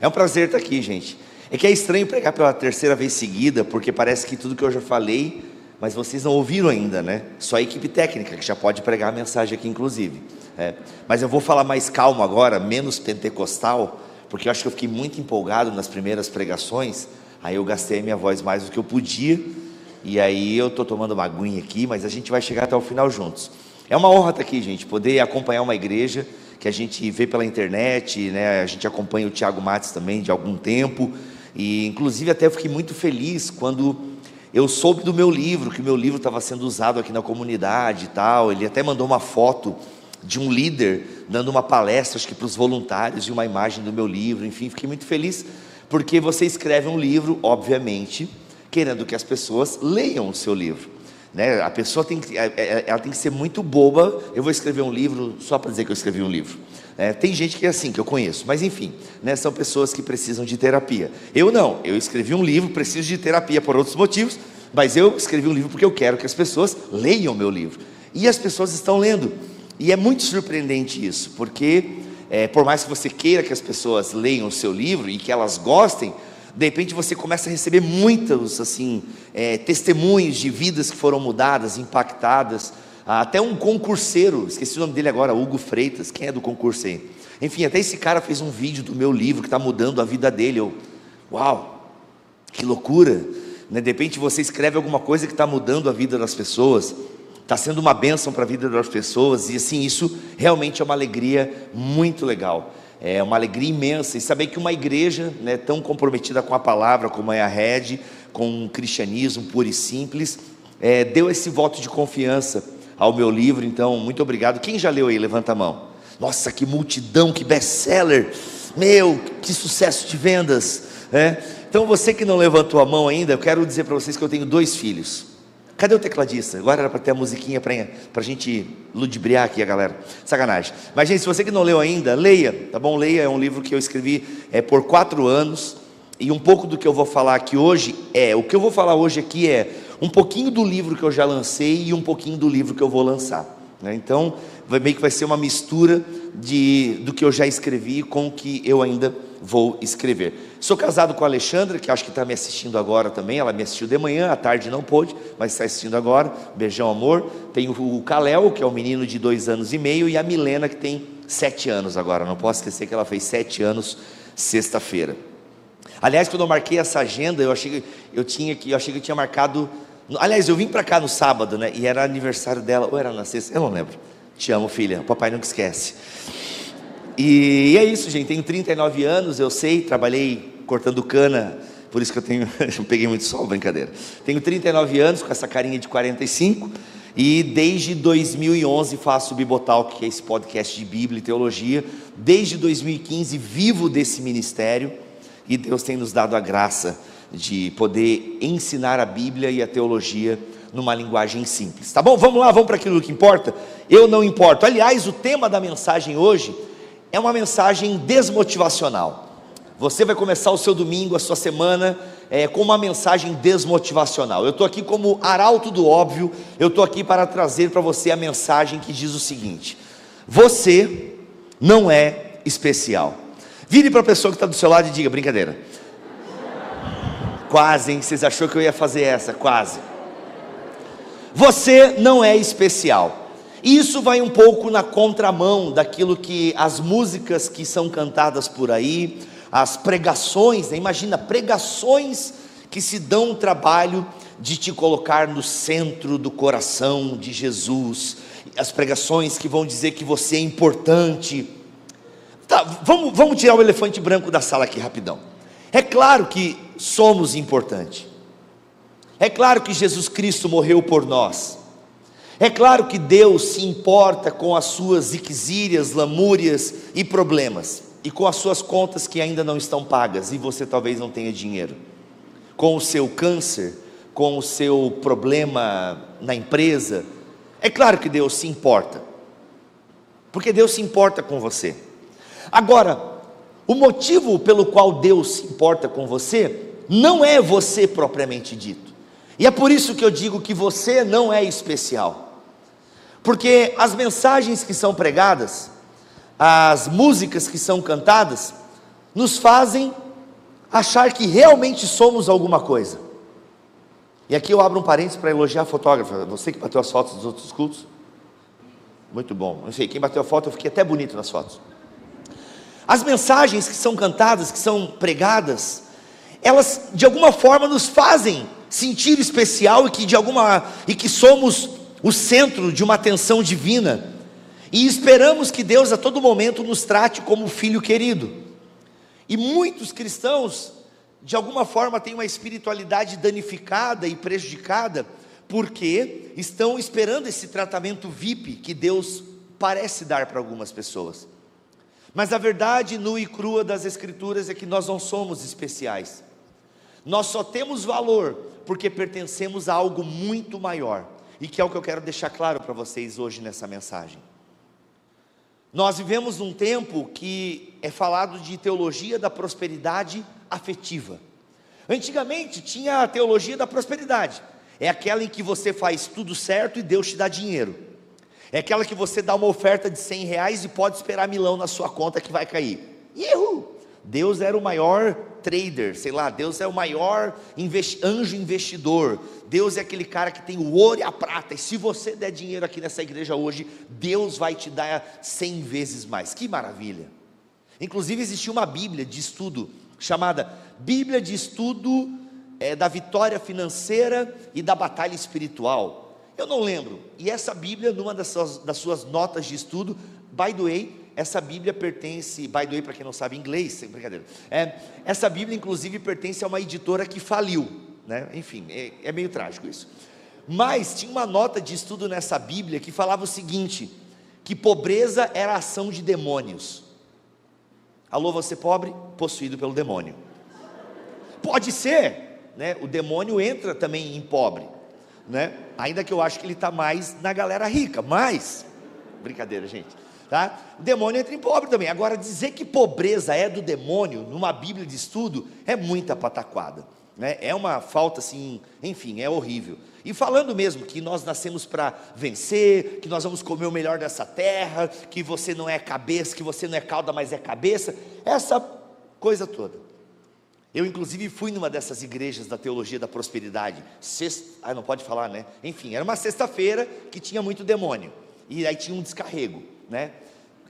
É um prazer estar aqui, gente. É que é estranho pregar pela terceira vez seguida, porque parece que tudo que eu já falei, mas vocês não ouviram ainda, né? Só a equipe técnica que já pode pregar a mensagem aqui, inclusive. Mas eu vou falar mais calmo agora, menos pentecostal, porque eu acho que eu fiquei muito empolgado nas primeiras pregações. Aí eu gastei a minha voz mais do que eu podia, e aí eu estou tomando uma aguinha aqui, mas a gente vai chegar até o final juntos. É uma honra estar aqui, gente, poder acompanhar uma igreja que a gente vê pela internet, né? A gente acompanha o Thiago Matos também de algum tempo, e inclusive até eu fiquei muito feliz quando eu soube do meu livro, que o meu livro estava sendo usado aqui na comunidade e tal. Ele até mandou uma foto de um líder dando uma palestra, acho que para os voluntários, e uma imagem do meu livro. Enfim, fiquei muito feliz, porque você escreve um livro, obviamente, querendo que as pessoas leiam o seu livro, né? A pessoa ela tem que ser muito boba. Eu vou escrever um livro só para dizer que eu escrevi um livro. Tem gente que é assim, que eu conheço, mas enfim, né? São pessoas que precisam de terapia. Eu não, eu escrevi um livro, preciso de terapia por outros motivos, mas eu escrevi um livro porque eu quero que as pessoas leiam o meu livro, e as pessoas estão lendo, e é muito surpreendente isso, porque por mais que você queira que as pessoas leiam o seu livro e que elas gostem, de repente você começa a receber muitos assim, testemunhos de vidas que foram mudadas, impactadas. Até um concurseiro, esqueci o nome dele agora, Hugo Freitas. Quem é do concurso aí? Enfim, até esse cara fez um vídeo do meu livro que está mudando a vida dele. Uau, que loucura, né? De repente você escreve alguma coisa que está mudando a vida das pessoas, está sendo uma bênção para a vida das pessoas, e assim, isso realmente é uma alegria muito legal. É uma alegria imensa, e saber que uma igreja, né, tão comprometida com a palavra como é a Red, com um cristianismo puro e simples, deu esse voto de confiança ao meu livro. Então, muito obrigado. Quem já leu aí? Levanta a mão. Nossa, que multidão, que best-seller, meu, que sucesso de vendas, né? Então, você que não levantou a mão ainda, eu quero dizer para vocês que eu tenho 2 filhos. Cadê o tecladista? Agora era para ter a musiquinha para a gente ludibriar aqui a galera. Sacanagem. Mas, gente, se você que não leu ainda, leia, tá bom? Leia, é um livro que eu escrevi por 4 anos. E um pouco do que eu vou falar aqui hoje o que eu vou falar hoje aqui um pouquinho do livro que eu já lancei e um pouquinho do livro que eu vou lançar, né? Então, meio que vai ser uma mistura do que eu já escrevi com o que eu ainda vou escrever. Sou casado com a Alexandra, que acho que está me assistindo agora também. Ela me assistiu de manhã, à tarde não pôde, mas está assistindo agora. Beijão, amor. Tenho o Kalel, que é um menino de 2 anos e meio, e a Milena, que tem 7 anos agora. Não posso esquecer que ela fez 7 anos sexta-feira. Aliás, quando eu marquei essa agenda, eu achei que eu tinha marcado. Aliás, eu vim para cá no sábado, né? E era aniversário dela, ou era na sexta, eu não lembro. Te amo, filha, o papai nunca esquece. E é isso, gente, tenho 39 anos, eu sei, trabalhei cortando cana, por isso que eu peguei muito sol, brincadeira. Tenho 39 anos, com essa carinha de 45, e desde 2011 faço o Bibotalk, que é esse podcast de Bíblia e Teologia. Desde 2015 vivo desse ministério, e Deus tem nos dado a graça de poder ensinar a Bíblia e a teologia numa linguagem simples, tá bom? Vamos lá, vamos para aquilo que importa. Eu não importo. Aliás, o tema da mensagem hoje é uma mensagem desmotivacional. Você vai começar o seu domingo, a sua semana, com uma mensagem desmotivacional. Eu estou aqui como arauto do óbvio. Eu estou aqui para trazer para você a mensagem que diz o seguinte: você não é especial. Vire para a pessoa que está do seu lado e diga: brincadeira. Quase, hein? Vocês acharam que eu ia fazer essa? Quase. Você não é especial. Isso vai um pouco na contramão daquilo que as músicas que são cantadas por aí, as pregações, né? Imagina, pregações que se dão o trabalho de te colocar no centro do coração de Jesus, as pregações que vão dizer que você é importante. Tá, vamos tirar o elefante branco da sala aqui rapidão. É claro que somos importantes. É claro que Jesus Cristo morreu por nós. É claro que Deus se importa com as suas ziquezírias, lamúrias e problemas, e com as suas contas que ainda não estão pagas, e você talvez não tenha dinheiro, com o seu câncer, com o seu problema na empresa. É claro que Deus se importa, porque Deus se importa com você. Agora, o motivo pelo qual Deus se importa com você não é você propriamente dito, e é por isso que eu digo que você não é especial. Porque as mensagens que são pregadas, as músicas que são cantadas, nos fazem achar que realmente somos alguma coisa. E aqui eu abro um parênteses para elogiar a fotógrafa, você que bateu as fotos dos outros cultos. Muito bom, não sei, quem bateu a foto, eu fiquei até bonito nas fotos. As mensagens que são cantadas, que são pregadas, elas de alguma forma nos fazem sentir especial e que somos o centro de uma atenção divina, e esperamos que Deus a todo momento nos trate como filho querido. E muitos cristãos de alguma forma têm uma espiritualidade danificada e prejudicada, porque estão esperando esse tratamento VIP que Deus parece dar para algumas pessoas. Mas a verdade nua e crua das Escrituras é que nós não somos especiais. Nós só temos valor porque pertencemos a algo muito maior, e que é o que eu quero deixar claro para vocês hoje nessa mensagem. Nós vivemos num tempo que é falado de teologia da prosperidade afetiva. Antigamente tinha a teologia da prosperidade, é aquela em que você faz tudo certo e Deus te dá dinheiro. É aquela que você dá uma oferta de R$100 e pode esperar milão na sua conta que vai cair. Deus era o maior trader, sei lá, Deus é o maior anjo investidor. Deus é aquele cara que tem o ouro e a prata, e se você der dinheiro aqui nessa igreja hoje, Deus vai te dar 100 vezes mais. Que maravilha! Inclusive existia uma Bíblia de estudo, chamada Bíblia de Estudo da Vitória Financeira e da Batalha Espiritual. Eu não lembro, e essa Bíblia, numa das suas notas de estudo, by the way, essa Bíblia pertence, by the way, para quem não sabe inglês, sem brincadeira, essa Bíblia inclusive pertence a uma editora que faliu, né? Enfim, é meio trágico isso. Mas tinha uma nota de estudo nessa Bíblia que falava o seguinte, que pobreza era a ação de demônios. Alô, você pobre, possuído pelo demônio. Pode ser, né? O demônio entra também em pobre, né? Ainda que eu acho que ele está mais na galera rica, mas, brincadeira, gente, tá? O demônio entra em pobre também. Agora, dizer que pobreza é do demônio, numa Bíblia de estudo, é muita pataquada, né? É uma falta assim, enfim, é horrível. E falando mesmo que nós nascemos para vencer, que nós vamos comer o melhor dessa terra, que você não é cabeça, que você não é cauda, mas é cabeça, essa coisa toda. Eu inclusive fui numa dessas igrejas da teologia da prosperidade, não pode falar, né? Enfim, era uma sexta-feira que tinha muito demônio, e aí tinha um descarrego, né?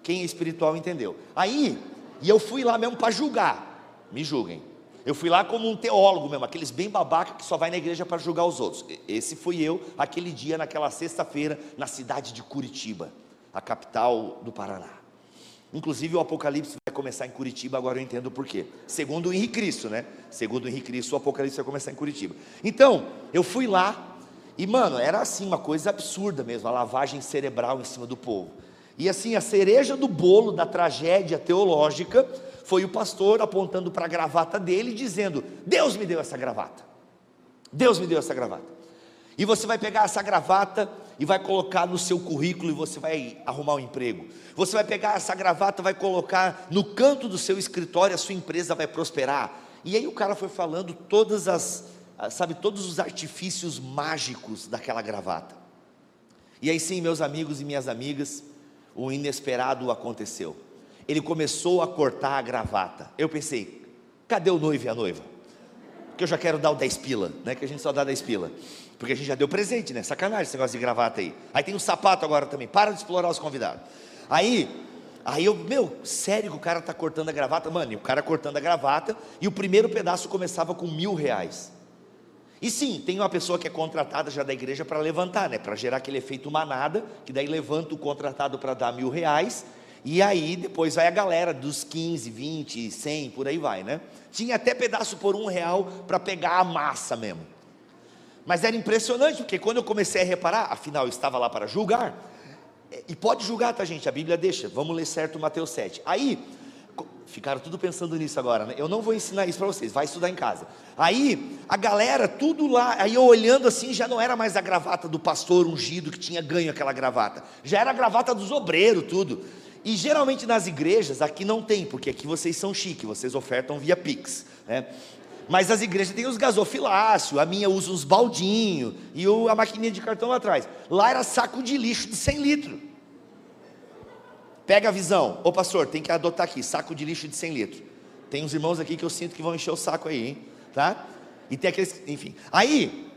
Quem é espiritual entendeu. Aí, e eu fui lá mesmo para julgar, me julguem. Eu fui lá como um teólogo mesmo, aqueles bem babaca que só vai na igreja para julgar os outros. Esse fui eu, aquele dia, naquela sexta-feira, na cidade de Curitiba, a capital do Paraná. Inclusive o Apocalipse vai começar em Curitiba, agora eu entendo por quê. Segundo o Henrique Cristo, né? Segundo o Henrique Cristo, o Apocalipse vai começar em Curitiba. Então, eu fui lá, e mano, era assim, uma coisa absurda mesmo, a lavagem cerebral em cima do povo. E assim, a cereja do bolo da tragédia teológica foi o pastor apontando para a gravata dele, dizendo: Deus me deu essa gravata, Deus me deu essa gravata. E você vai pegar essa gravata e vai colocar no seu currículo e você vai arrumar um emprego. Você vai pegar essa gravata, vai colocar no canto do seu escritório, a sua empresa vai prosperar. E aí o cara foi falando todos os artifícios mágicos daquela gravata. E aí sim, meus amigos e minhas amigas, o inesperado aconteceu. Ele começou a cortar a gravata. Eu pensei, cadê o noivo e a noiva? Porque eu já quero dar o 10 pila, né? Que a gente só dá 10 pila. Porque a gente já deu presente, né? Sacanagem esse negócio de gravata aí. Aí tem um sapato agora também, para de explorar os convidados. Aí eu, sério que o cara está cortando a gravata? Mano, e o cara cortando a gravata, e o primeiro pedaço começava com R$1.000. E sim, tem uma pessoa que é contratada já da igreja para levantar, né? Para gerar aquele efeito manada, que daí levanta o contratado para dar R$1.000, e aí depois vai a galera dos 15, 20, 100, por aí vai, né? Tinha até pedaço por R$1 para pegar a massa mesmo. Mas era impressionante, porque quando eu comecei a reparar, afinal eu estava lá para julgar, e pode julgar, tá gente, a Bíblia deixa, vamos ler certo Mateus 7, aí, ficaram tudo pensando nisso agora, né? Eu não vou ensinar isso para vocês, vai estudar em casa. Aí, a galera, tudo lá, aí eu olhando assim, já não era mais a gravata do pastor ungido que tinha ganho aquela gravata, já era a gravata dos obreiros, tudo. E geralmente nas igrejas, aqui não tem, porque aqui vocês são chique, vocês ofertam via Pix, né? Mas as igrejas têm os gasofilácios, a minha usa uns baldinhos, e a maquininha de cartão lá atrás. Lá era saco de lixo de 100 litros. Pega a visão, ô pastor, tem que adotar aqui, saco de lixo de 100 litros. Tem uns irmãos aqui que eu sinto que vão encher o saco aí, hein? Tá? E tem aqueles, enfim. Aí,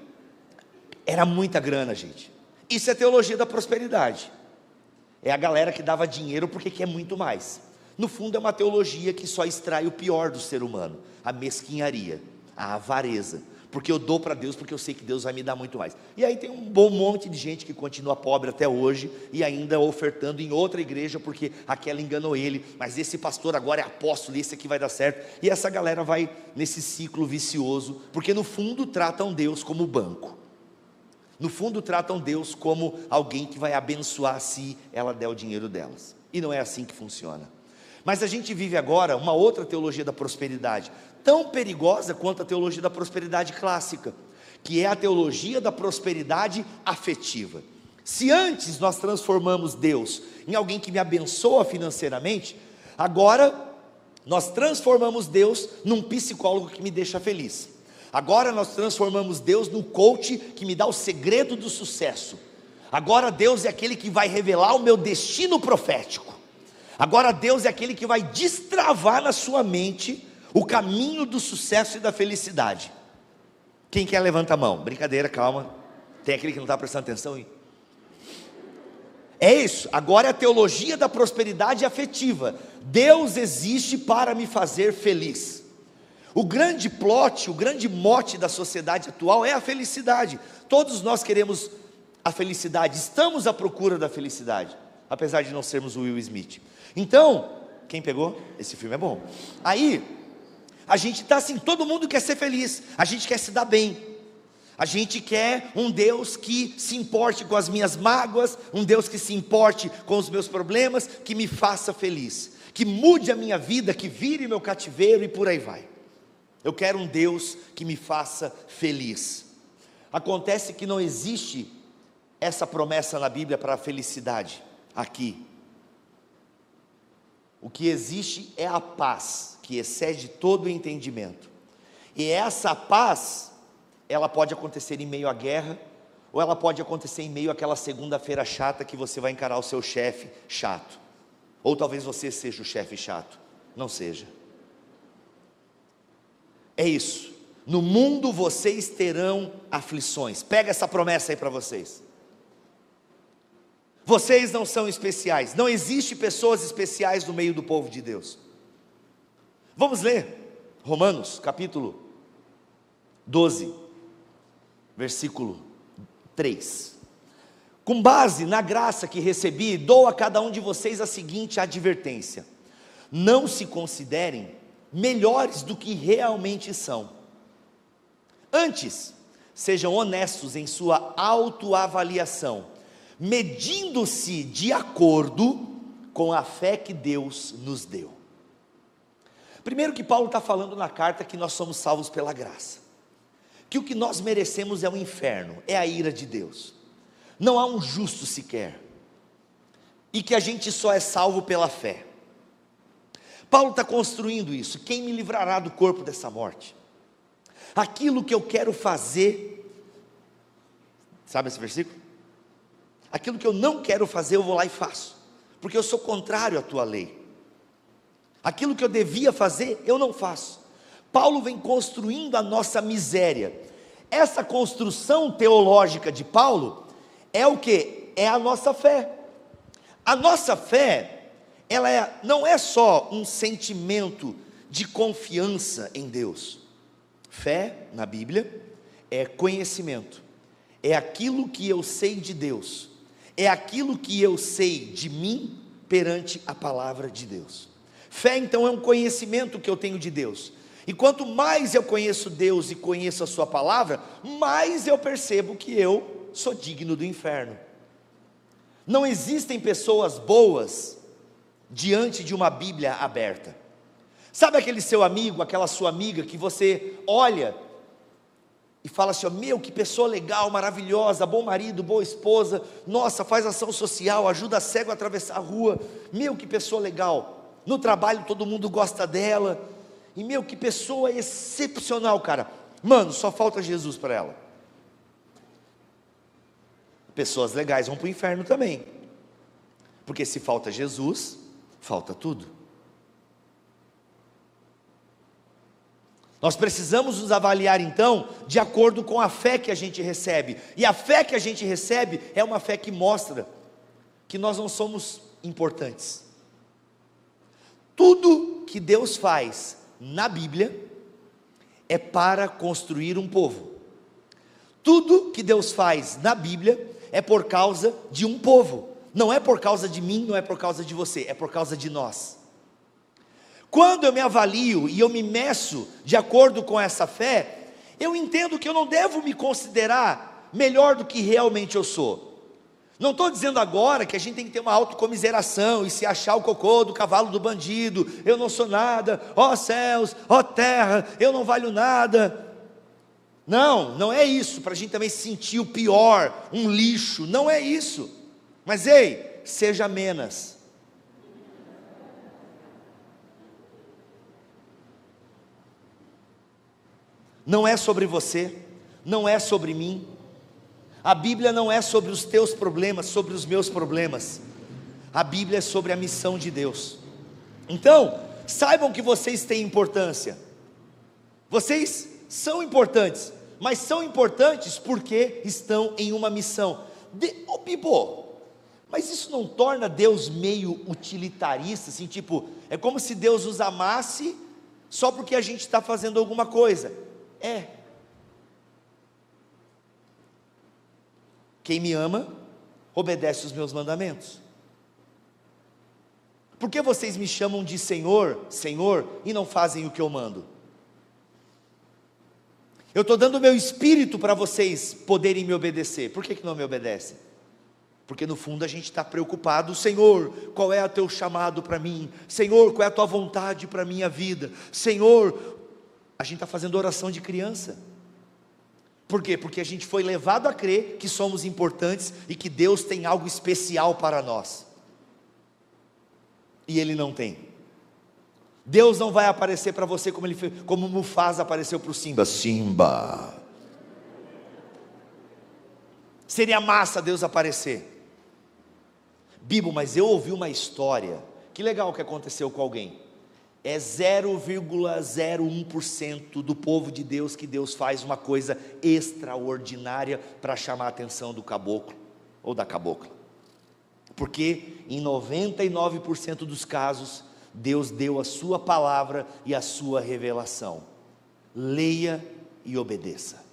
era muita grana, gente. Isso é teologia da prosperidade. É a galera que dava dinheiro porque quer muito mais. No fundo é uma teologia que só extrai o pior do ser humano: a mesquinharia, a avareza. Porque eu dou para Deus porque eu sei que Deus vai me dar muito mais. E aí tem um bom monte de gente que continua pobre até hoje e ainda ofertando em outra igreja porque aquela enganou ele, mas esse pastor agora é apóstolo, esse aqui vai dar certo. E essa galera vai nesse ciclo vicioso, porque no fundo tratam Deus como banco. No fundo tratam Deus como alguém que vai abençoar se ela der o dinheiro delas. E não é assim que funciona. Mas a gente vive agora uma outra teologia da prosperidade, tão perigosa quanto a teologia da prosperidade clássica, que é a teologia da prosperidade afetiva. Se antes nós transformamos Deus em alguém que me abençoa financeiramente, agora nós transformamos Deus num psicólogo que me deixa feliz. Agora nós transformamos Deus no coach que me dá o segredo do sucesso. Agora Deus é aquele que vai revelar o meu destino profético. Agora Deus é aquele que vai destravar na sua mente o caminho do sucesso e da felicidade. Quem quer levanta a mão? Brincadeira, calma. Tem aquele que não está prestando atenção aí. É isso, agora é a teologia da prosperidade afetiva. Deus existe para me fazer feliz. O grande plot, o grande mote da sociedade atual é a felicidade. Todos nós queremos a felicidade, estamos à procura da felicidade, apesar de não sermos o Will Smith. Então, quem pegou? Esse filme é bom. Aí, a gente está assim, todo mundo quer ser feliz, a gente quer se dar bem, a gente quer um Deus que se importe com as minhas mágoas, um Deus que se importe com os meus problemas, que me faça feliz, que mude a minha vida, que vire meu cativeiro e por aí vai. Eu quero um Deus que me faça feliz. Acontece que não existe essa promessa na Bíblia para a felicidade aqui. O que existe é a paz, que excede todo o entendimento. E essa paz, ela pode acontecer em meio à guerra, ou ela pode acontecer em meio àquela segunda-feira chata que você vai encarar o seu chefe chato. Ou talvez você seja o chefe chato. Não seja. É isso. No mundo vocês terão aflições. Pega essa promessa aí para vocês. Vocês não são especiais. Não existe pessoas especiais no meio do povo de Deus. Vamos ler Romanos capítulo 12, versículo 3. Com base na graça que recebi, dou a cada um de vocês a seguinte advertência: não se considerem melhores do que realmente são. Antes, sejam honestos em sua autoavaliação, medindo-se de acordo com a fé que Deus nos deu. Primeiro que Paulo está falando na carta que nós somos salvos pela graça, que o que nós merecemos é o inferno, é a ira de Deus, não há um justo sequer, e que a gente só é salvo pela fé. Paulo está construindo isso: quem me livrará do corpo dessa morte? Aquilo que eu quero fazer, sabe esse versículo? Aquilo que eu não quero fazer eu vou lá e faço, porque eu sou contrário à tua lei. Aquilo que eu devia fazer eu não faço. Paulo vem construindo a nossa miséria. Essa construção teológica de Paulo é o que? É a nossa fé. A nossa fé, não é só um sentimento de confiança em Deus. Fé, na Bíblia, é conhecimento, é aquilo que eu sei de Deus, é aquilo que eu sei de mim perante a palavra de Deus. Fé então é um conhecimento que eu tenho de Deus, e quanto mais eu conheço Deus e conheço a sua palavra, mais eu percebo que eu sou digno do inferno. Não existem pessoas boas diante de uma Bíblia aberta. Sabe aquele seu amigo, aquela sua amiga que você olha e fala assim: meu, que pessoa legal, maravilhosa, bom marido, boa esposa, nossa, faz ação social, ajuda cego a atravessar a rua, meu, que pessoa legal, no trabalho todo mundo gosta dela, e meu, que pessoa excepcional, cara, mano, só falta Jesus para ela. Pessoas legais vão para o inferno também, porque se falta Jesus, falta tudo. Nós precisamos nos avaliar então de acordo com a fé que a gente recebe, e a fé que a gente recebe é uma fé que mostra que nós não somos importantes. Tudo que Deus faz na Bíblia é para construir um povo. Tudo que Deus faz na Bíblia é por causa de um povo. Não é por causa de mim, não é por causa de você, é por causa de nós. Quando eu me avalio e eu me meço de acordo com essa fé, eu entendo que eu não devo me considerar melhor do que realmente eu sou. Não estou dizendo agora que a gente tem que ter uma autocomiseração e se achar o cocô do cavalo do bandido, eu não sou nada, ó céus, ó terra, eu não valho nada. Não, não é isso, para a gente também se sentir o pior, um lixo, não é isso. Mas ei, seja menos. Não é sobre você, não é sobre mim. A Bíblia não é sobre os teus problemas, sobre os meus problemas. A Bíblia é sobre a missão de Deus. Então, saibam que vocês têm importância. Vocês são importantes, mas são importantes porque estão em uma missão. Bibo, mas isso não torna Deus meio utilitarista, assim, tipo, é como se Deus nos amasse só porque a gente está fazendo alguma coisa. Quem me ama, obedece os meus mandamentos. Por que vocês me chamam de Senhor, Senhor, e não fazem o que eu mando? Eu estou dando o meu espírito para vocês poderem me obedecer. Por que não me obedecem? Porque no fundo a gente está preocupado. Senhor, qual é o teu chamado para mim? Senhor, qual é a tua vontade para a minha vida? Senhor, a gente está fazendo oração de criança. Por quê? Porque a gente foi levado a crer que somos importantes e que Deus tem algo especial para nós. E Ele não tem. Deus não vai aparecer para você como Mufasa apareceu para o Simba. Simba. Seria massa Deus aparecer. Bibo, mas eu ouvi uma história. Que legal que aconteceu com alguém. É 0,01% do povo de Deus que Deus faz uma coisa extraordinária para chamar a atenção do caboclo ou da cabocla. Porque em 99% dos casos, Deus deu a sua palavra e a sua revelação. Leia e obedeça.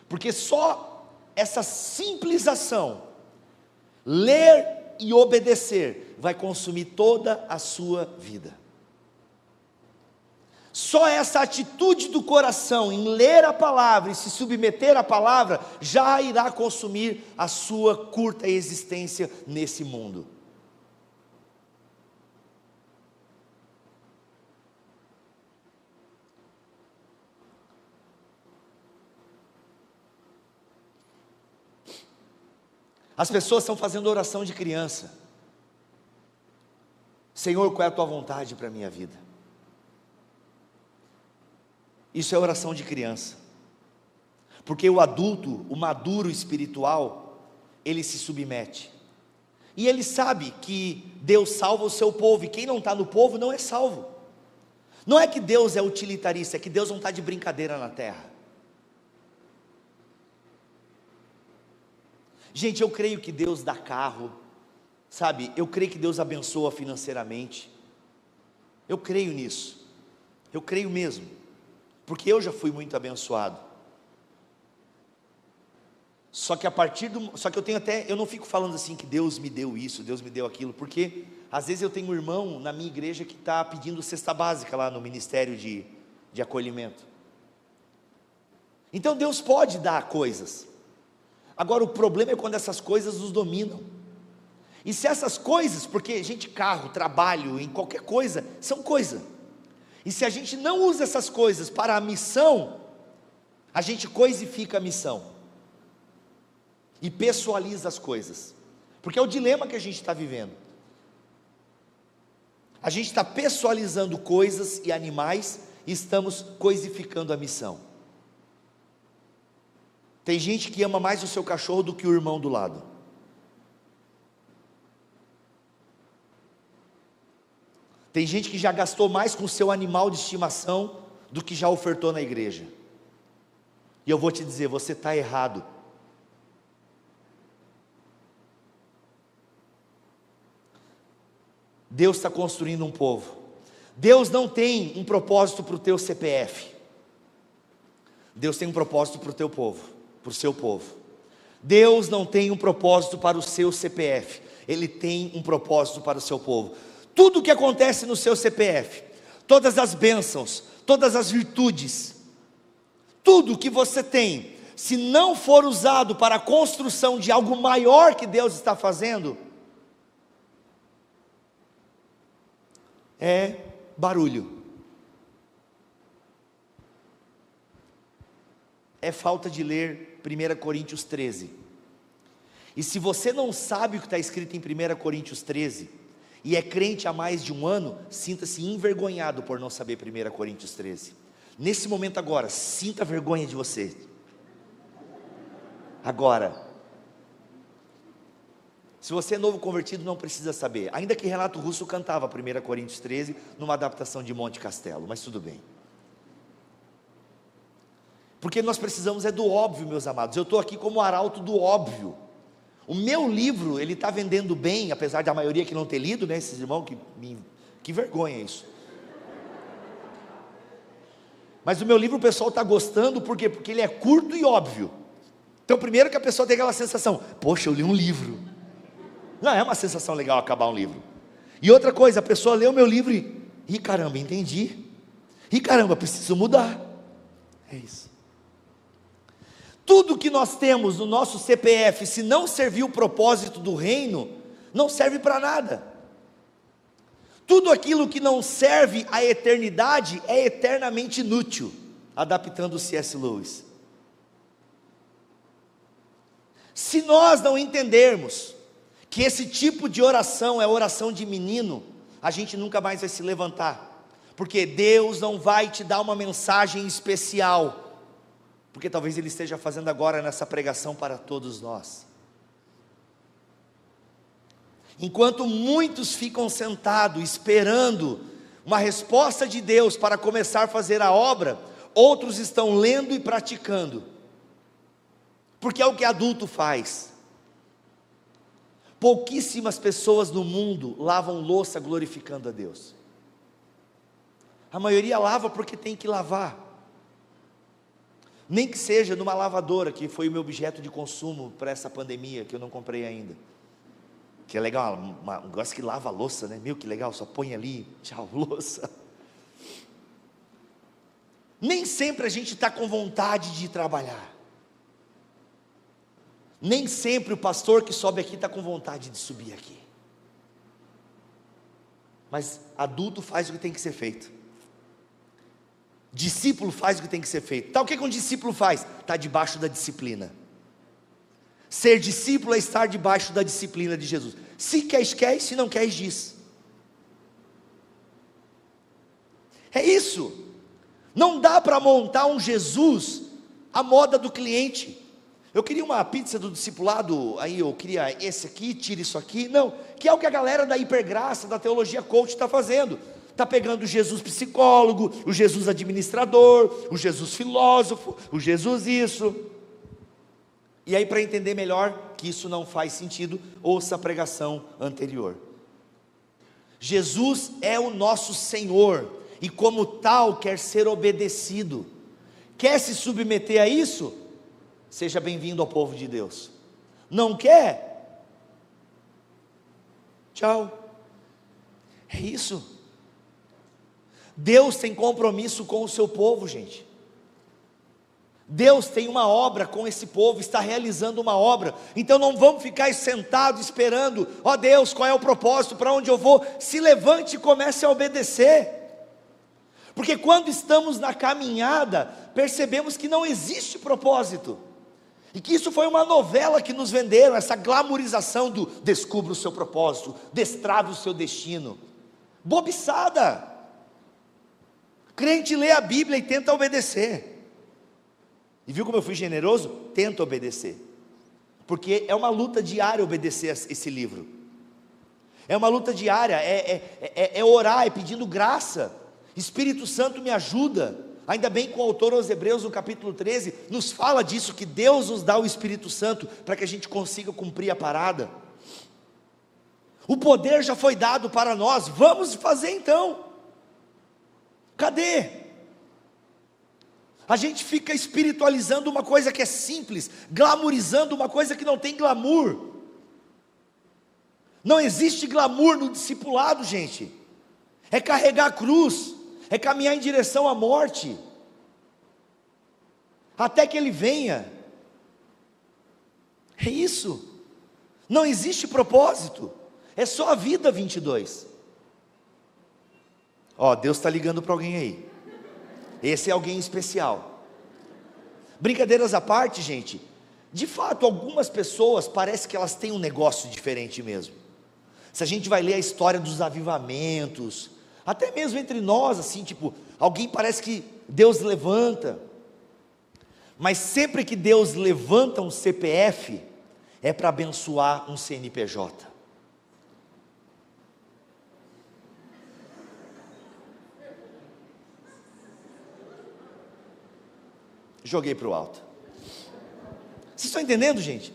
Porque só essa simples ação, ler e obedecer, vai consumir toda a sua vida. Só essa atitude do coração em ler a palavra e se submeter à palavra, já irá consumir a sua curta existência nesse mundo. As pessoas estão fazendo oração de criança. Senhor, qual é a tua vontade para a minha vida? Isso é oração de criança. Porque o adulto, o maduro espiritual, ele se submete. E ele sabe que Deus salva o seu povo, e quem não está no povo não é salvo. Não é que Deus é utilitarista, é que Deus não está de brincadeira na terra. Gente, eu creio que Deus dá carro, sabe? Eu creio que Deus abençoa financeiramente. Eu creio nisso. Eu creio mesmo. Porque eu já fui muito abençoado. Só que eu não fico falando assim que Deus me deu isso, Deus me deu aquilo, porque às vezes eu tenho um irmão na minha igreja que está pedindo cesta básica lá no ministério de acolhimento. Então Deus pode dar coisas. Agora o problema é quando essas coisas nos dominam. E se essas coisas, porque gente, carro, trabalho, em qualquer coisa, são coisa. E se a gente não usa essas coisas para a missão, a gente coisifica a missão. E pessoaliza as coisas. Porque é o dilema que a gente está vivendo. A gente está pessoalizando coisas e animais e estamos coisificando a missão. Tem gente que ama mais o seu cachorro do que o irmão do lado. Tem gente que já gastou mais com o seu animal de estimação do que já ofertou na igreja. E eu vou te dizer, você está errado. Deus está construindo um povo. Deus não tem um propósito para o teu CPF. Deus tem um propósito para o teu povo, para o seu povo. Deus não tem um propósito para o seu CPF. Ele tem um propósito para o seu povo. Tudo o que acontece no seu CPF, todas as bênçãos, todas as virtudes, tudo que você tem, se não for usado para a construção de algo maior que Deus está fazendo, é barulho, é falta de ler 1 Coríntios 13. E se você não sabe o que está escrito em 1 Coríntios 13, e é crente há mais de um ano, sinta-se envergonhado por não saber 1 Coríntios 13. Nesse momento agora, sinta vergonha de você. Agora, se você é novo convertido, não precisa saber, ainda que Renato Russo cantava 1 Coríntios 13, numa adaptação de Monte Castelo, mas tudo bem. Porque nós precisamos é do óbvio, meus amados. Eu estou aqui como arauto do óbvio. O meu livro, ele está vendendo bem, apesar da maioria que não ter lido, né, esses irmãos, que vergonha isso. Mas o meu livro o pessoal está gostando, por quê? Porque ele é curto e óbvio. Então primeiro que a pessoa tem aquela sensação, poxa, eu li um livro. Não é uma sensação legal acabar um livro. E outra coisa, a pessoa lê o meu livro e caramba, entendi. E caramba, preciso mudar. É isso. Tudo que nós temos no nosso CPF, se não servir o propósito do reino, não serve para nada. Tudo aquilo que não serve à eternidade é eternamente inútil, adaptando o C.S. Lewis. Se nós não entendermos que esse tipo de oração é oração de menino, a gente nunca mais vai se levantar, porque Deus não vai te dar uma mensagem especial, porque talvez Ele esteja fazendo agora nessa pregação para todos nós. Enquanto muitos ficam sentados esperando uma resposta de Deus para começar a fazer a obra, outros estão lendo e praticando, porque é o que adulto faz. Pouquíssimas pessoas no mundo lavam louça glorificando a Deus. A maioria lava porque tem que lavar. Nem que seja numa lavadora, que foi o meu objeto de consumo para essa pandemia, que eu não comprei ainda. Que é legal, um negócio que lava a louça, né? Meu, que legal, só põe ali, tchau, louça. Nem sempre a gente está com vontade de trabalhar. Nem sempre o pastor que sobe aqui está com vontade de subir aqui. Mas adulto faz o que tem que ser feito. Discípulo faz o que tem que ser feito. Tá, o que um discípulo faz? Está debaixo da disciplina. Ser discípulo é estar debaixo da disciplina de Jesus. Se queres, queres, se não queres, diz. É isso. Não dá para montar um Jesus à moda do cliente. Eu queria uma pizza do discipulado, aí eu queria esse aqui, tira isso aqui. Não, que é o que a galera da hipergraça, da teologia coach está fazendo. Está pegando o Jesus psicólogo, o Jesus administrador, o Jesus filósofo, o Jesus isso. E aí, para entender melhor que isso não faz sentido, ouça a pregação anterior. Jesus é o nosso Senhor, e como tal quer ser obedecido. Quer se submeter a isso? Seja bem-vindo ao povo de Deus. Não quer? Tchau. É isso. Deus tem compromisso com o seu povo, gente. Deus tem uma obra com esse povo, está realizando uma obra. Então não vamos ficar sentados esperando, ó Deus, qual é o propósito, para onde eu vou? Se levante e comece a obedecer. Porque quando estamos na caminhada, percebemos que não existe propósito. E que isso foi uma novela que nos venderam, essa glamorização do descubra o seu propósito, destrave o seu destino. Bobiçada. Crente lê a Bíblia e tenta obedecer. E viu como eu fui generoso? Tenta obedecer. Porque é uma luta diária obedecer esse livro. É uma luta diária, é orar, é pedindo graça. Espírito Santo me ajuda Ainda bem que o autor aos Hebreus, no capítulo 13, nos fala disso, que Deus nos dá o Espírito Santo, para que a gente consiga cumprir a parada. O poder já foi dado para nós, vamos fazer então. Cadê? A gente fica espiritualizando uma coisa que é simples, glamourizando uma coisa que não tem glamour. Não existe glamour no discipulado, gente. É carregar a cruz, é caminhar em direção à morte, até que Ele venha. É isso. Não existe propósito, é só a vida 22. Ó, Deus está ligando para alguém aí. Esse é alguém especial. Brincadeiras à parte, gente, de fato algumas pessoas parece que elas têm um negócio diferente mesmo. Se a gente vai ler a história dos avivamentos, até mesmo entre nós, assim, tipo, alguém parece que Deus levanta, mas sempre que Deus levanta um CPF, é para abençoar um CNPJ. Joguei para o alto. Vocês estão entendendo, gente?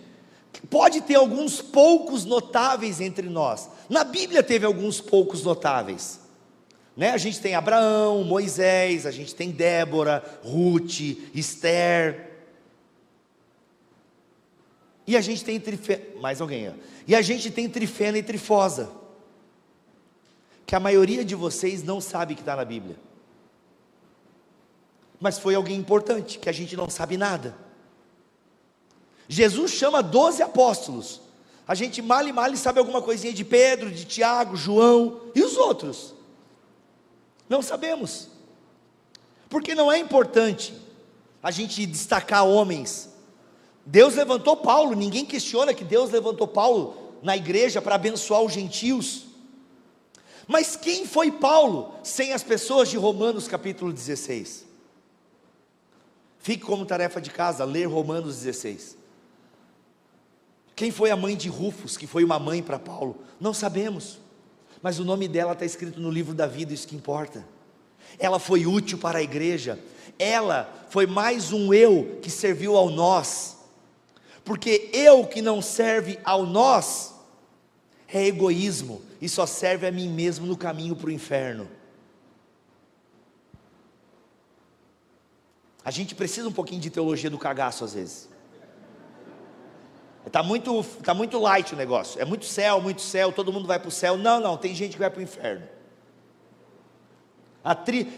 Pode ter alguns poucos notáveis entre nós. Na Bíblia teve alguns poucos notáveis, né? A gente tem Abraão, Moisés, a gente tem Débora, Ruth, Esther. E a gente tem mais alguém, ó. E a gente tem Trifena e Trifosa, que a maioria de vocês não sabe que está na Bíblia. Mas foi alguém importante, que a gente não sabe nada. Jesus chama 12 apóstolos, a gente mal e mal sabe alguma coisinha de Pedro, de Tiago, João, e os outros? Não sabemos, porque não é importante a gente destacar homens. Deus levantou Paulo, ninguém questiona que Deus levantou Paulo na igreja para abençoar os gentios. Mas quem foi Paulo sem as pessoas de Romanos capítulo 16? Fique como tarefa de casa, ler Romanos 16. Quem foi a mãe de Rufus, que foi uma mãe para Paulo? Não sabemos, mas o nome dela está escrito no livro da vida, isso que importa. Ela foi útil para a igreja, ela foi mais um eu que serviu ao nós, porque eu que não serve ao nós, é egoísmo, e só serve a mim mesmo no caminho para o inferno. A gente precisa um pouquinho de teologia do cagaço às vezes. Está muito light o negócio, é muito céu, todo mundo vai para o céu. Não, tem gente que vai para o inferno.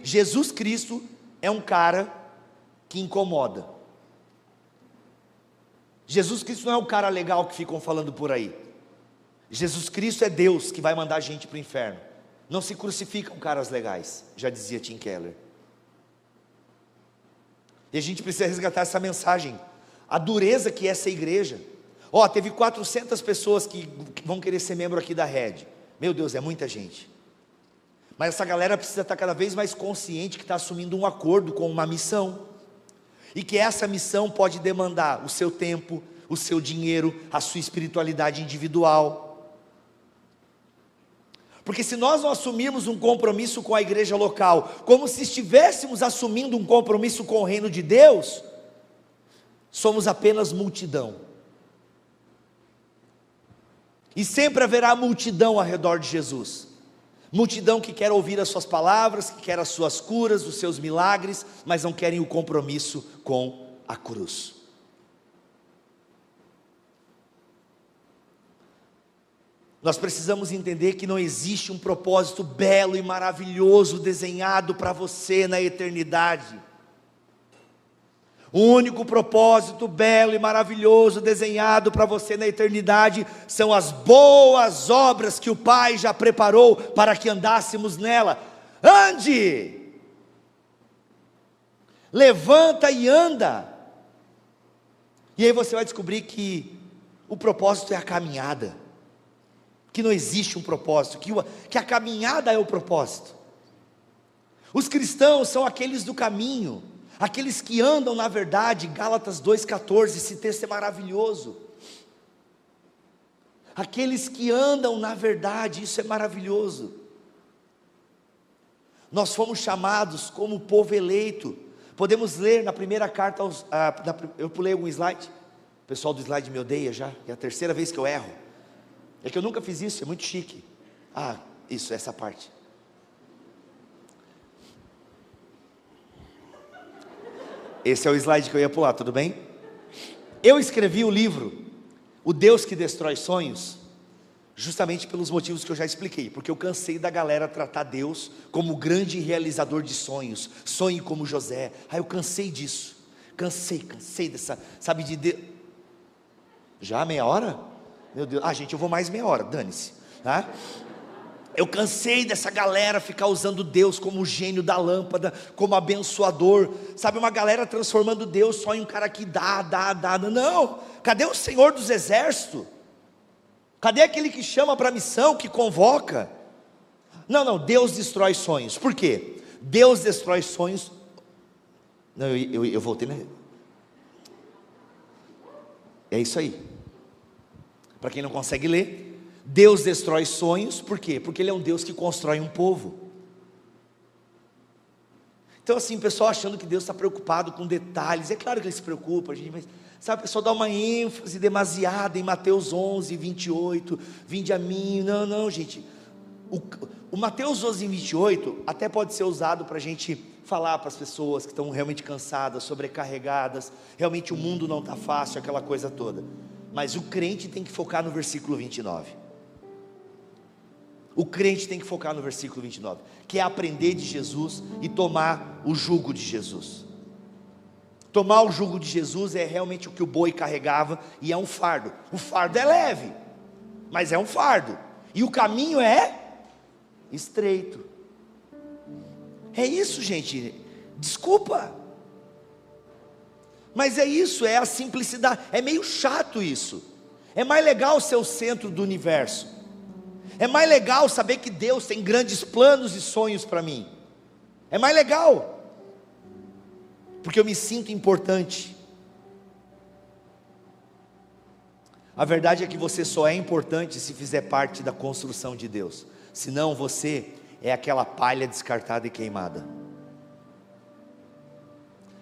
Jesus Cristo é um cara que incomoda. Jesus Cristo não é um cara legal que ficam falando por aí. Jesus Cristo é Deus que vai mandar a gente para o inferno. Não se crucificam caras legais, já dizia Tim Keller. E a gente precisa resgatar essa mensagem, a dureza que é essa igreja. Teve 400 pessoas que vão querer ser membro aqui da Red. Meu Deus, é muita gente. Mas essa galera precisa estar cada vez mais consciente que está assumindo um acordo com uma missão. E que essa missão pode demandar o seu tempo, o seu dinheiro, a sua espiritualidade individual. Porque se nós não assumirmos um compromisso com a igreja local, como se estivéssemos assumindo um compromisso com o reino de Deus, somos apenas multidão. E sempre haverá multidão ao redor de Jesus. Multidão que quer ouvir as suas palavras, que quer as suas curas, os seus milagres, mas não querem o compromisso com a cruz. Nós precisamos entender que não existe um propósito belo e maravilhoso desenhado para você na eternidade. O único propósito belo e maravilhoso desenhado para você na eternidade são as boas obras que o Pai já preparou para que andássemos nela. Ande! Levanta e anda. E aí você vai descobrir que o propósito é a caminhada, que não existe um propósito, que a caminhada é o propósito. Os cristãos são aqueles do caminho, aqueles que andam na verdade. Gálatas 2,14, esse texto é maravilhoso. Aqueles que andam na verdade, isso é maravilhoso. Nós fomos chamados como povo eleito, Podemos ler na primeira carta eu pulei algum slide, o pessoal do slide me odeia já, é a terceira vez que eu erro, é que eu nunca fiz isso, é muito chique. Isso, essa parte. Esse é o slide que eu ia pular, tudo bem? Eu escrevi o livro, O Deus que Destrói Sonhos, justamente pelos motivos que eu já expliquei, porque eu cansei da galera tratar Deus como o grande realizador de sonhos, sonhe como José. Eu cansei disso, cansei dessa, sabe, de Deus. Já meia hora? Meu Deus, gente, eu vou mais meia hora, dane-se, tá? Eu cansei dessa galera ficar usando Deus como o gênio da lâmpada, como abençoador, sabe, uma galera transformando Deus só em um cara que dá, não, cadê o Senhor dos Exércitos? Cadê aquele que chama para a missão, que convoca? Não, Deus destrói sonhos. Por quê? Deus destrói sonhos. Não, eu voltei, né? É isso aí. Para quem não consegue ler, Deus destrói sonhos. Por quê? Porque Ele é um Deus que constrói um povo. Então assim, o pessoal achando que Deus está preocupado com detalhes, é claro que Ele se preocupa, gente, mas sabe, o pessoal dá uma ênfase demasiada em Mateus 11, 28, vinde a mim. Não, gente, o Mateus 11, 28 até pode ser usado para a gente falar para as pessoas que estão realmente cansadas, sobrecarregadas, realmente o mundo não está fácil, aquela coisa toda, mas o crente tem que focar no versículo 29, o crente tem que focar no versículo 29, que é aprender de Jesus e tomar o jugo de Jesus. Tomar o jugo de Jesus é realmente o que o boi carregava, e é um fardo. O fardo é leve, mas é um fardo, e o caminho é estreito. É isso, gente, desculpa, mas é isso, é a simplicidade. É meio chato isso. É mais legal ser o centro do universo, é mais legal saber que Deus tem grandes planos e sonhos para mim, é mais legal, porque eu me sinto importante. A verdade é que você só é importante se fizer parte da construção de Deus, senão você é aquela palha descartada e queimada.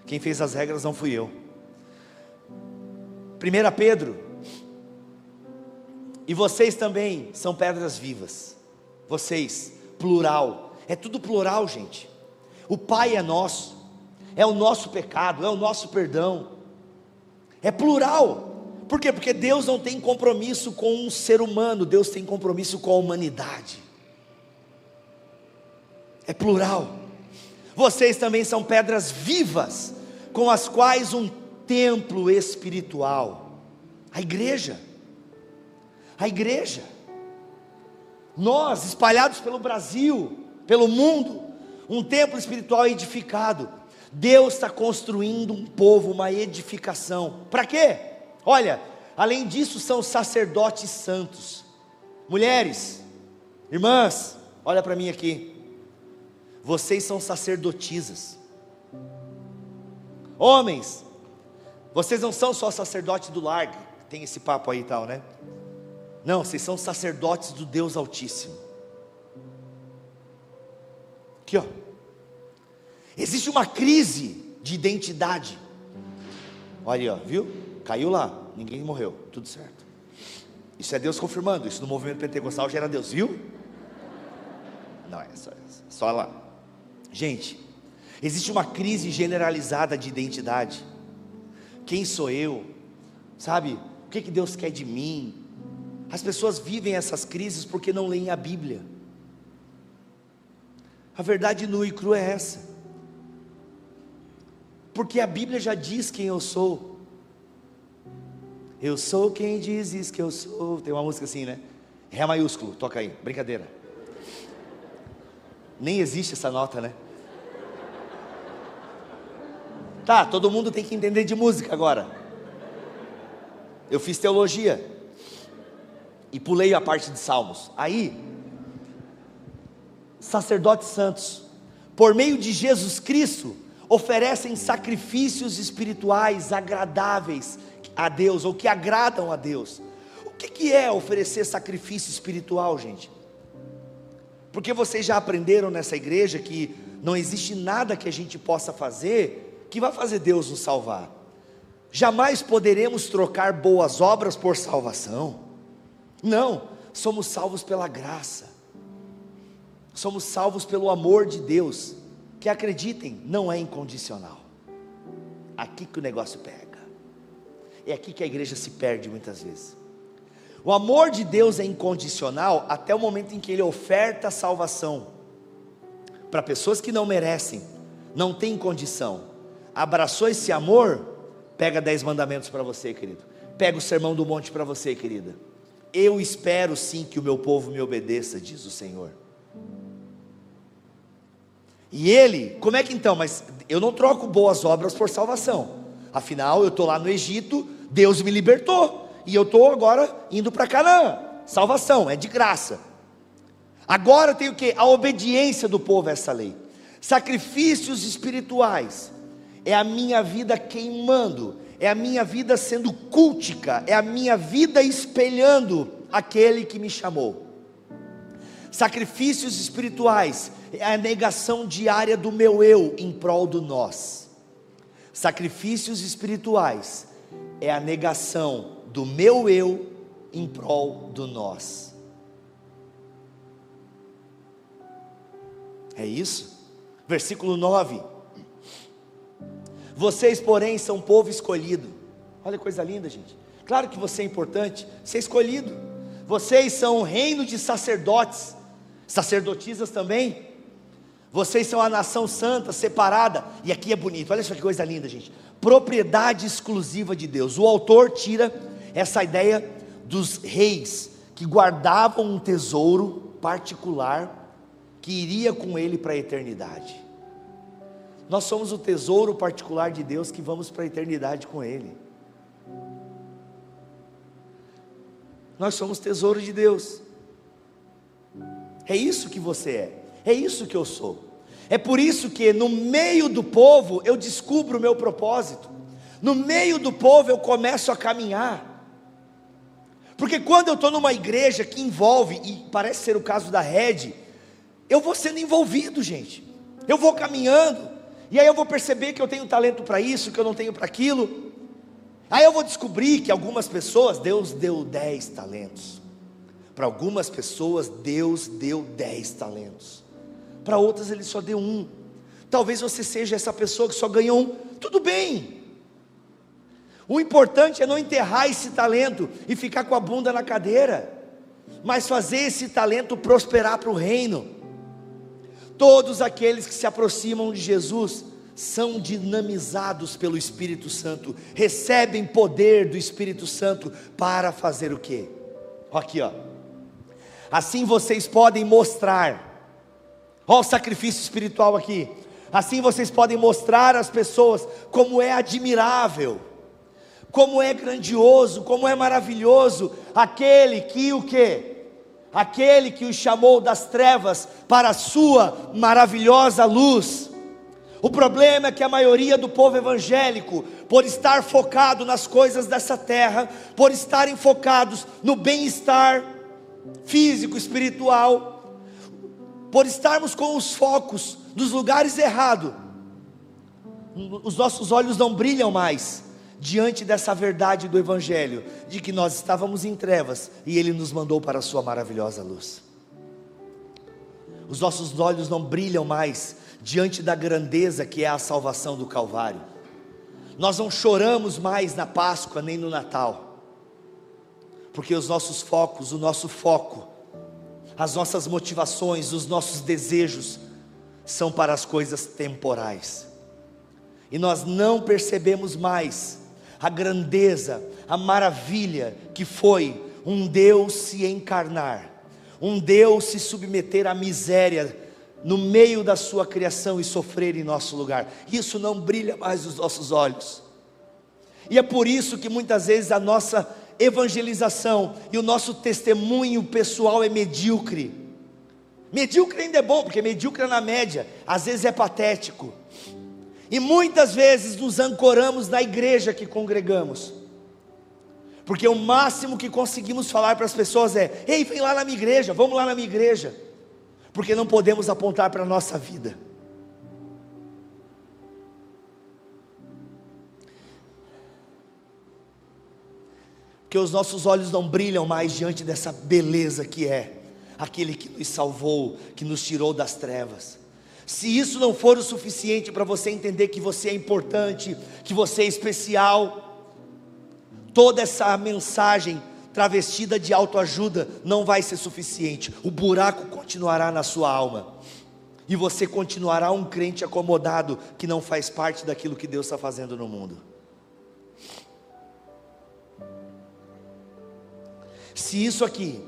Quem fez as regras não fui eu. 1 Pedro, e vocês também são pedras vivas. Vocês, plural, é tudo plural, gente. O Pai é nosso, é o nosso pecado, é o nosso perdão, é plural. Por quê? Porque Deus não tem compromisso com um ser humano, Deus tem compromisso com a humanidade. É plural. Vocês também são pedras vivas, com as quais um templo espiritual, a igreja, nós espalhados pelo Brasil, pelo mundo, um templo espiritual edificado. Deus está construindo um povo, uma edificação. Para quê? Olha, além disso são sacerdotes santos. Mulheres, irmãs, olha para mim aqui. Vocês são sacerdotisas. Homens, vocês não são só sacerdotes do lar, tem esse papo aí e tal, né? Não, vocês são sacerdotes do Deus Altíssimo. Aqui, ó. Existe uma crise de identidade. Olha, ó, viu? Caiu lá, ninguém morreu, tudo certo. Isso é Deus confirmando, isso no movimento pentecostal já era Deus, viu? Não, é só lá. Gente, existe uma crise generalizada de identidade. Quem sou eu? Sabe, o que Deus quer de mim? As pessoas vivem essas crises porque não leem a Bíblia. A verdade nua e crua é essa, porque a Bíblia já diz quem eu sou. Eu sou quem dizes que eu sou. Tem uma música assim, né? Ré maiúsculo, toca aí, brincadeira. Nem existe essa nota, né? Tá, todo mundo tem que entender de música agora. Eu fiz teologia e pulei a parte de salmos. Aí, sacerdotes santos, por meio de Jesus Cristo, oferecem sacrifícios espirituais agradáveis a Deus, ou que agradam a Deus. O que é oferecer sacrifício espiritual, gente? Porque vocês já aprenderam nessa igreja que não existe nada que a gente possa fazer que vai fazer Deus nos salvar. Jamais poderemos trocar boas obras por salvação. Não, somos salvos pela graça. Somos salvos pelo amor de Deus, que acreditem, não é incondicional. Aqui que o negócio pega. É aqui que a igreja se perde muitas vezes. O amor de Deus é incondicional até o momento em que Ele oferta a salvação para pessoas que não merecem, não tem condição. Abraçou esse amor, pega 10 mandamentos para você, querido. Pega o sermão do monte para você, querida. Eu espero sim que o meu povo me obedeça, diz o Senhor. E Ele, como é que então? Mas eu não troco boas obras por salvação. Afinal, eu estou lá no Egito, Deus me libertou, e eu estou agora indo para Canaã. Salvação, é de graça. Agora tem o que? A obediência do povo a essa lei. Sacrifícios espirituais, é a minha vida queimando, é a minha vida sendo cultica, é a minha vida espelhando aquele que me chamou. Sacrifícios espirituais é a negação diária do meu eu em prol do nós. Sacrifícios espirituais é a negação do meu eu em prol do nós. É isso? Versículo 9. Vocês, porém, são povo escolhido. Olha que coisa linda, gente. Claro que você é importante, você é escolhido. Vocês são um reino de sacerdotes, sacerdotisas também. Vocês são a nação santa, separada. E aqui é bonito, olha só que coisa linda, gente. Propriedade exclusiva de Deus. O autor tira essa ideia dos reis, que guardavam um tesouro particular, que iria com ele para a eternidade. Nós somos o tesouro particular de Deus, que vamos para a eternidade com Ele. Nós somos tesouro de Deus. É isso que você é isso que eu sou. É por isso que no meio do povo eu descubro o meu propósito. No meio do povo eu começo a caminhar. Porque quando eu estou numa igreja que envolve, e parece ser o caso da Red, eu vou sendo envolvido, gente. Eu vou caminhando. E aí eu vou perceber que eu tenho talento para isso, que eu não tenho para aquilo. Aí eu vou descobrir que algumas pessoas, Deus deu 10 talentos. Para algumas pessoas, Deus deu 10 talentos. Para outras, Ele só deu 1. Talvez você seja essa pessoa que só ganhou 1. Tudo bem. O importante é não enterrar esse talento e ficar com a bunda na cadeira, mas fazer esse talento prosperar para o reino. Todos aqueles que se aproximam de Jesus são dinamizados pelo Espírito Santo, recebem poder do Espírito Santo para fazer o quê? Aqui, ó. Assim vocês podem mostrar, ó, o sacrifício espiritual aqui. Assim vocês podem mostrar às pessoas como é admirável, como é grandioso, como é maravilhoso aquele que o quê? Aquele que os chamou das trevas para a sua maravilhosa luz. O problema é que a maioria do povo evangélico, por estar focado nas coisas dessa terra, por estarem focados no bem-estar físico, espiritual, por estarmos com os focos nos lugares errados, os nossos olhos não brilham mais diante dessa verdade do Evangelho, de que nós estávamos em trevas e Ele nos mandou para a sua maravilhosa luz. Os nossos olhos não brilham mais diante da grandeza que é a salvação do Calvário. Nós não choramos mais na Páscoa nem no Natal, porque os nossos focos, o nosso foco, as nossas motivações, os nossos desejos são para as coisas temporais, e nós não percebemos mais a grandeza, a maravilha que foi um Deus se encarnar, um Deus se submeter à miséria no meio da sua criação e sofrer em nosso lugar. Isso não brilha mais nos nossos olhos, e é por isso que muitas vezes a nossa evangelização e o nosso testemunho pessoal é medíocre. Medíocre ainda é bom, porque medíocre é na média, às vezes é patético. E muitas vezes nos ancoramos na igreja que congregamos, porque o máximo que conseguimos falar para as pessoas é: ei, vem lá na minha igreja, vamos lá na minha igreja, porque não podemos apontar para a nossa vida. porque os nossos olhos não brilham mais diante dessa beleza que é aquele que nos salvou, que nos tirou das trevas. Se isso não for o suficiente para você entender que você é importante, que você é especial, toda essa mensagem travestida de autoajuda não vai ser suficiente. O buraco continuará na sua alma, e você continuará um crente acomodado, que não faz parte daquilo que Deus está fazendo no mundo. Se isso aqui,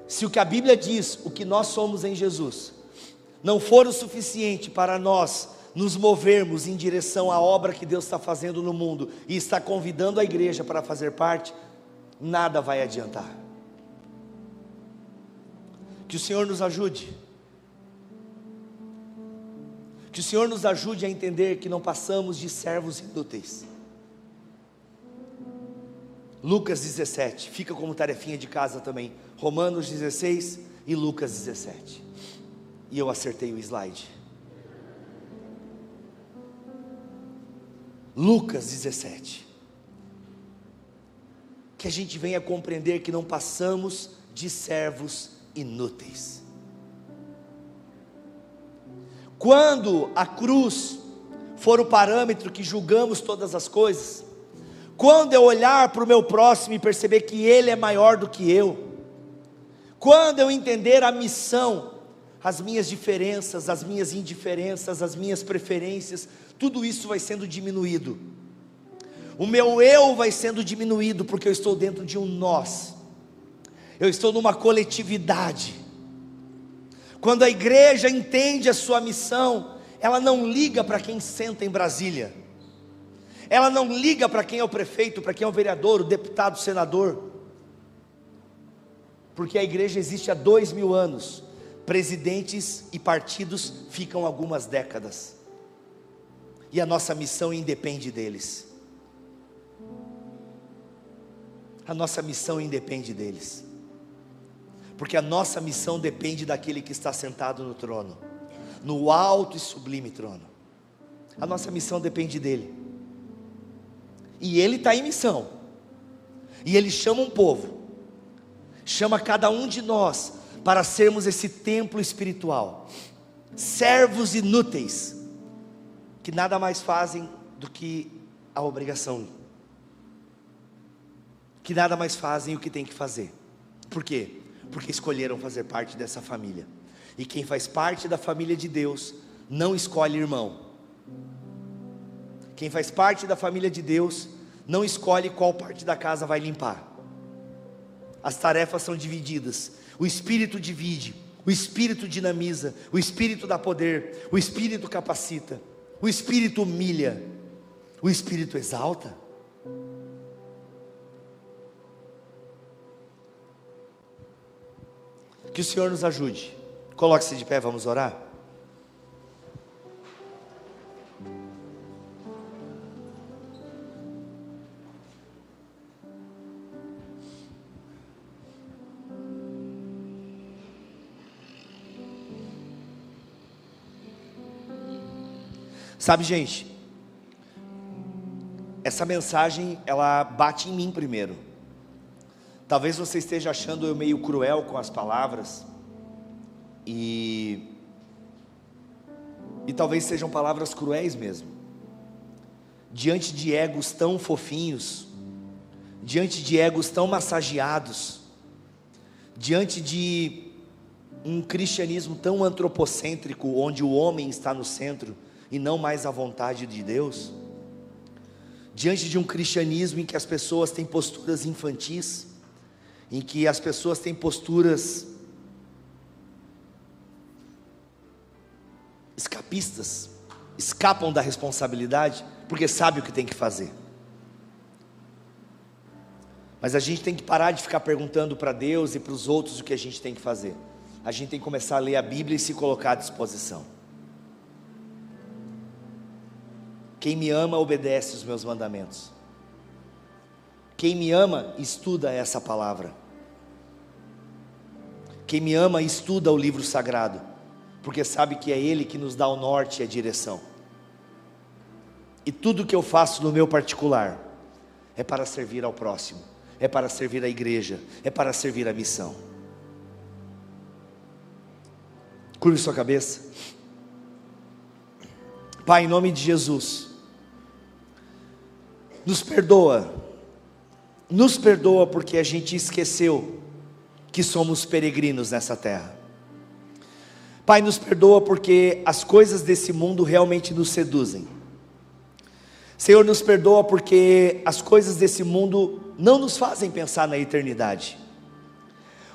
se o que a Bíblia diz, o que nós somos em Jesus, não for o suficiente para nós nos movermos em direção à obra que Deus está fazendo no mundo, e está convidando a igreja para fazer parte, nada vai adiantar. Que o Senhor nos ajude, que o Senhor nos ajude a entender que não passamos de servos inúteis. Lucas 17, fica como tarefinha de casa também, Romanos 16 e Lucas 17, e eu acertei o slide. Lucas 17, que a gente venha compreender que não passamos de servos inúteis. Quando a cruz for o parâmetro que julgamos todas as coisas, quando eu olhar para o meu próximo e perceber que ele é maior do que eu, quando eu entender a missão, as minhas diferenças, as minhas indiferenças, as minhas preferências, tudo isso vai sendo diminuído. O meu eu vai sendo diminuído, porque eu estou dentro de um nós, eu estou numa coletividade. Quando a igreja entende a sua missão, ela não liga para quem senta em Brasília, ela não liga para quem é o prefeito, para quem é o vereador, o deputado, o senador, porque a igreja existe há 2000 anos, presidentes e partidos ficam algumas décadas, e a nossa missão independe deles, a nossa missão independe deles, porque a nossa missão depende daquele que está sentado no trono, no alto e sublime trono. A nossa missão depende dele, e ele está em missão, e ele chama um povo, chama cada um de nós para sermos esse templo espiritual, servos inúteis, que nada mais fazem do que a obrigação, que nada mais fazem o que tem que fazer. Por quê? Porque escolheram fazer parte dessa família, e quem faz parte da família de Deus, não escolhe irmão. Quem faz parte da família de Deus, não escolhe qual parte da casa vai limpar. As tarefas são divididas, o Espírito divide, o Espírito dinamiza, o Espírito dá poder, o Espírito capacita, o Espírito humilha, o Espírito exalta. Que o Senhor nos ajude. Coloque-se de pé, vamos orar. Sabe, gente, essa mensagem, ela bate em mim primeiro. Talvez você esteja achando eu meio cruel com as palavras, e talvez sejam palavras cruéis mesmo, diante de egos tão fofinhos, diante de egos tão massageados, diante de um cristianismo tão antropocêntrico, onde o homem está no centro e não mais a vontade de Deus, diante de um cristianismo em que as pessoas têm posturas infantis, em que as pessoas têm posturas escapistas, escapam da responsabilidade, porque sabe o que tem que fazer. Mas a gente tem que parar de ficar perguntando para Deus e para os outros o que a gente tem que fazer. A gente tem que começar a ler a Bíblia e se colocar à disposição. Quem me ama obedece os meus mandamentos. Quem me ama estuda essa palavra. Quem me ama estuda o livro sagrado, porque sabe que é Ele que nos dá o norte e a direção. E tudo que eu faço no meu particular, é para servir ao próximo, é para servir a igreja, é para servir a missão. Curve sua cabeça. Pai, em nome de Jesus, nos perdoa porque a gente esqueceu que somos peregrinos nessa terra. Pai, nos perdoa porque as coisas desse mundo realmente nos seduzem. Senhor, nos perdoa porque as coisas desse mundo não nos fazem pensar na eternidade.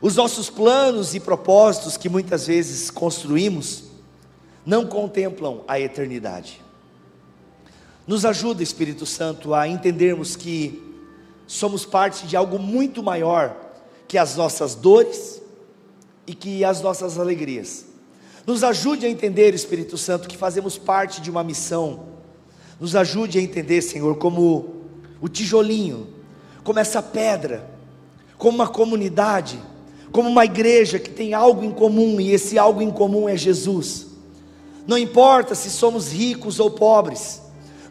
Os nossos planos e propósitos que muitas vezes construímos não contemplam a eternidade. Nos ajuda, Espírito Santo, a entendermos que somos parte de algo muito maior que as nossas dores e que as nossas alegrias. Nos ajude a entender, Espírito Santo, que fazemos parte de uma missão. Nos ajude a entender, Senhor, como o tijolinho, como essa pedra, como uma comunidade, como uma igreja que tem algo em comum, e esse algo em comum é Jesus. Não importa se somos ricos ou pobres,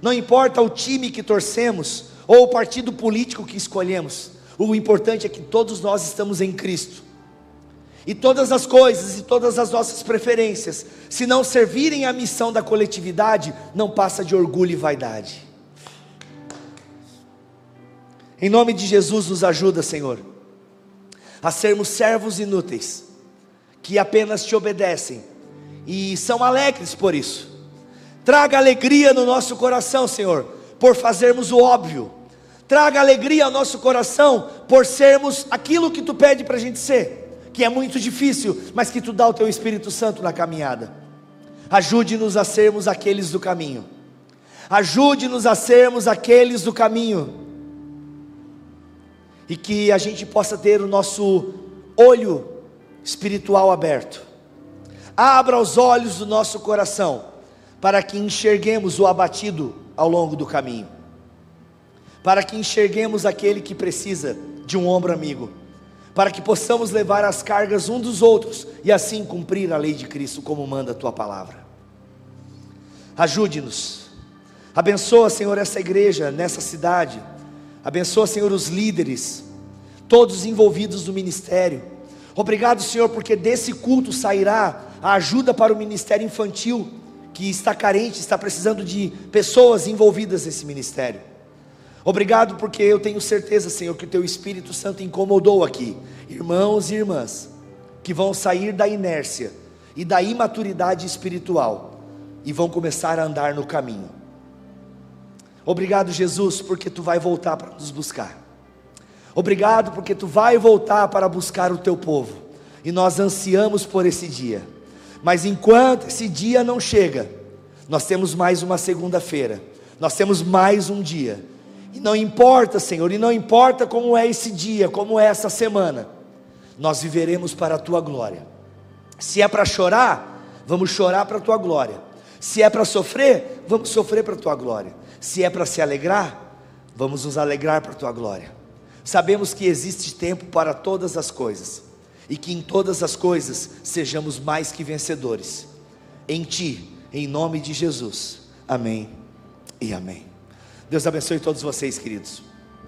não importa o time que torcemos, ou o partido político que escolhemos, o importante é que todos nós estamos em Cristo. E todas as coisas e todas as nossas preferências, se não servirem à missão da coletividade, não passa de orgulho e vaidade. Em nome de Jesus, nos ajuda, Senhor, a sermos servos inúteis, que apenas te obedecem, e são alegres por isso. Traga alegria no nosso coração, Senhor, por fazermos o óbvio. Traga alegria ao nosso coração, por sermos aquilo que tu pede para a gente ser, que é muito difícil, mas que tu dá o teu Espírito Santo na caminhada. Ajude-nos a sermos aqueles do caminho. Ajude-nos a sermos aqueles do caminho. E que a gente possa ter o nosso olho espiritual aberto. Abra os olhos do nosso coração, para que enxerguemos o abatido ao longo do caminho. Para que enxerguemos aquele que precisa de um ombro amigo. Para que possamos levar as cargas uns dos outros, e assim cumprir a lei de Cristo, como manda a tua palavra. Ajude-nos, abençoa, Senhor, essa igreja, nessa cidade, abençoa, Senhor, os líderes, todos envolvidos no ministério. Obrigado, Senhor, porque desse culto sairá a ajuda para o ministério infantil, que está carente, está precisando de pessoas envolvidas nesse ministério. Obrigado porque eu tenho certeza, Senhor, que o teu Espírito Santo incomodou aqui irmãos e irmãs que vão sair da inércia e da imaturidade espiritual e vão começar a andar no caminho. Obrigado, Jesus, porque tu vai voltar para nos buscar. Obrigado porque tu vai voltar para buscar o teu povo, e nós ansiamos por esse dia. Mas enquanto esse dia não chega, nós temos mais uma segunda-feira, nós temos mais um dia. E não importa, Senhor, e não importa como é esse dia, como é essa semana, nós viveremos para a tua glória. Se é para chorar, vamos chorar para a tua glória. Se é para sofrer, vamos sofrer para a tua glória. Se é para se alegrar, vamos nos alegrar para a tua glória. Sabemos que existe tempo para todas as coisas, e que em todas as coisas sejamos mais que vencedores, em ti, em nome de Jesus, amém e amém. Deus abençoe todos vocês, queridos.